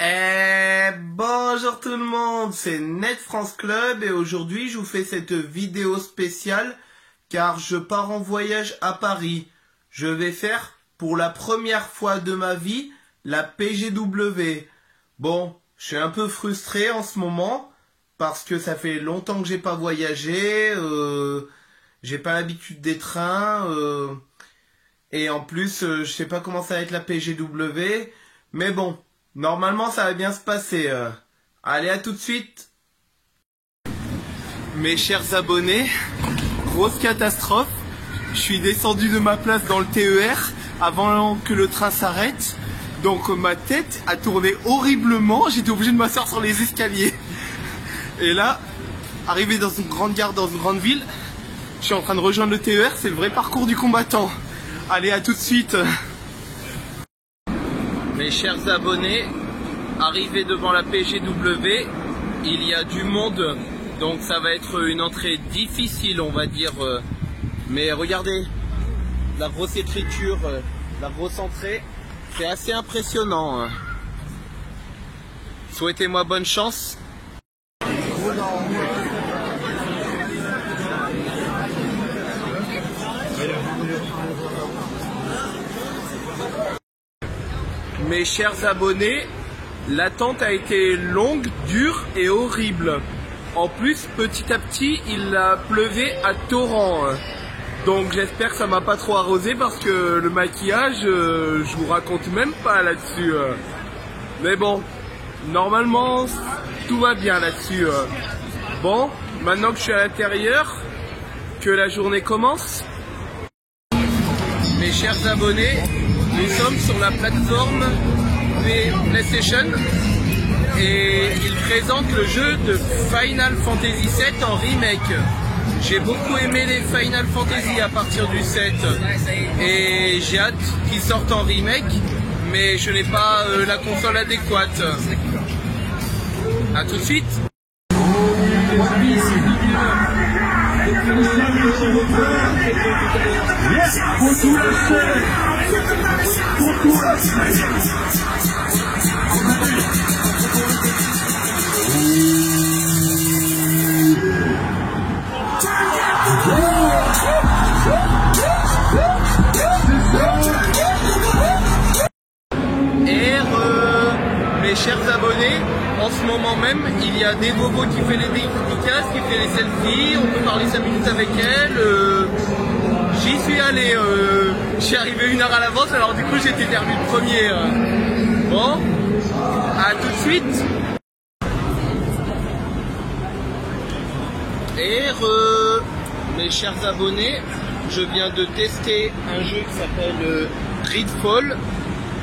Bonjour tout le monde, c'est Net France Club et aujourd'hui je vous fais cette vidéo spéciale car je pars en voyage à Paris. Je vais faire pour la première fois de ma vie la PGW. Bon, je suis un peu frustré en ce moment parce que ça fait longtemps que j'ai pas voyagé, j'ai pas l'habitude des trains et en plus je sais pas comment ça va être la PGW, mais bon. Normalement, ça va bien se passer. Allez, à tout de suite. Mes chers abonnés, grosse catastrophe. Je suis descendu de ma place dans le TER avant que le train s'arrête. Donc ma tête a tourné horriblement. J'étais obligé de m'asseoir sur les escaliers. Et là, arrivé dans une grande gare, dans une grande ville, je suis en train de rejoindre le TER. C'est le vrai parcours du combattant. Allez, à tout de suite. Mes chers abonnés, arrivé devant la PGW, il y a du monde, donc ça va être une entrée difficile, on va dire. Mais regardez, la grosse écriture, la grosse entrée, c'est assez impressionnant. Souhaitez-moi bonne chance. Mes chers abonnés, l'attente a été longue, dure et horrible. En plus, petit à petit, il a pleuvé à torrent. Donc j'espère que ça m'a pas trop arrosé parce que le maquillage, je vous raconte même pas là-dessus. Mais bon, normalement, tout va bien là-dessus. Bon, maintenant que je suis à l'intérieur, que la journée commence. Mes chers abonnés, nous sommes sur la plateforme PlayStation et il présente le jeu de Final Fantasy VII en remake. J'ai beaucoup aimé les Final Fantasy à partir du 7 et j'ai hâte qu'il sorte en remake, mais je n'ai pas la console adéquate. A tout de suite. Mes chers abonnés, en ce moment même, il y a des bobos qui fait les dédicaces, qui fait les selfies, on peut parler 5 minutes avec elle. J'y suis allé, j'y arrivé 1 heure à l'avance, alors du coup j'étais terminé le premier. Bon, à tout de suite. Et mes chers abonnés, je viens de tester un jeu qui s'appelle Gridfall.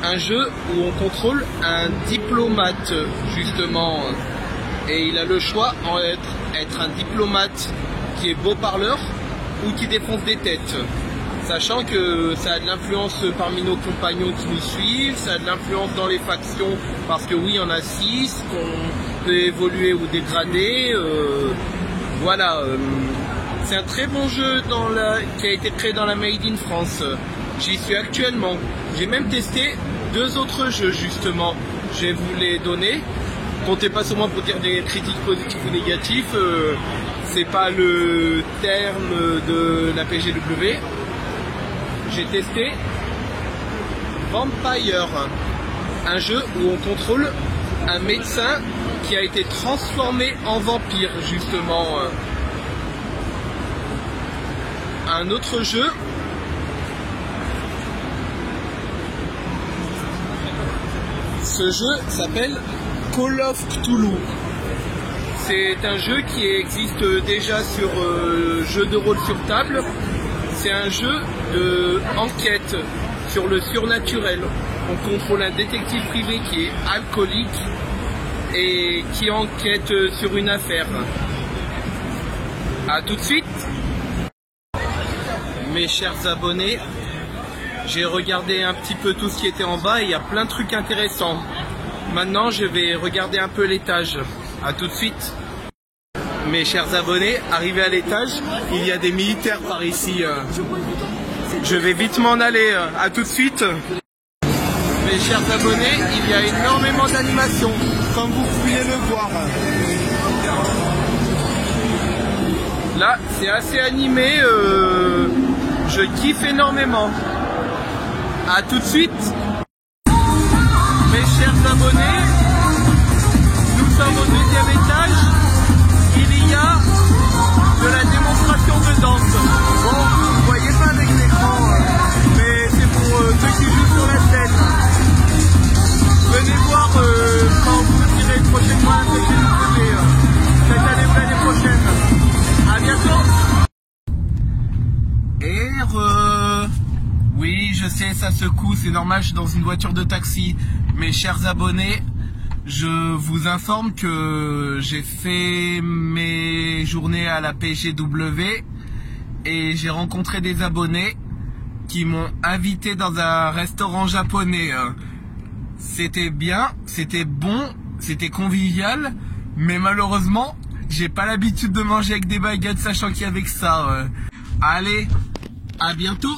Un jeu où on contrôle un diplomate justement et il a le choix en être un diplomate qui est beau parleur ou qui défonce des têtes, sachant que ça a de l'influence parmi nos compagnons qui nous suivent, ça a de l'influence dans les factions parce que oui, il y en a 6 qu'on peut évoluer ou dégrader. Voilà, c'est un très bon jeu qui a été créé dans la Made in France. J'y suis actuellement. J'ai même testé 2 autres jeux justement. Je vais vous les donner. Comptez pas sur moi pour dire des critiques positives ou négatives. C'est pas le terme de la PGW. J'ai testé Vampire, un jeu où on contrôle un médecin qui a été transformé en vampire justement. Un autre jeu. Ce jeu s'appelle Call of Cthulhu. C'est un jeu qui existe déjà sur jeu de rôle sur table. C'est un jeu d'enquête sur le surnaturel. On contrôle un détective privé qui est alcoolique et qui enquête sur une affaire. A tout de suite. Mes chers abonnés, j'ai regardé un petit peu tout ce qui était en bas et il y a plein de trucs intéressants. Maintenant, je vais regarder un peu l'étage. A tout de suite. Mes chers abonnés, arrivé à l'étage, il y a des militaires par ici. Je vais vite m'en aller. A tout de suite. Mes chers abonnés, il y a énormément d'animations, comme vous pouvez le voir. Là, c'est assez animé, je kiffe énormément. A tout de suite. Mes chers abonnés, nous sommes au deuxième étage. Il y a de la démonstration de danse. Bon, vous voyez pas avec l'écran, mais c'est pour ceux qui jouent sur la scène. Venez voir quand vous irez prochainement à la CGW, cette année ou l'année prochaine. À bientôt. Oui, je sais, ça secoue, c'est normal, je suis dans une voiture de taxi. Mes chers abonnés, je vous informe que j'ai fait mes journées à la PGW et j'ai rencontré des abonnés qui m'ont invité dans un restaurant japonais. C'était bien, c'était bon, c'était convivial, mais malheureusement, j'ai pas l'habitude de manger avec des baguettes, sachant qu'il y avait que ça. Allez, à bientôt.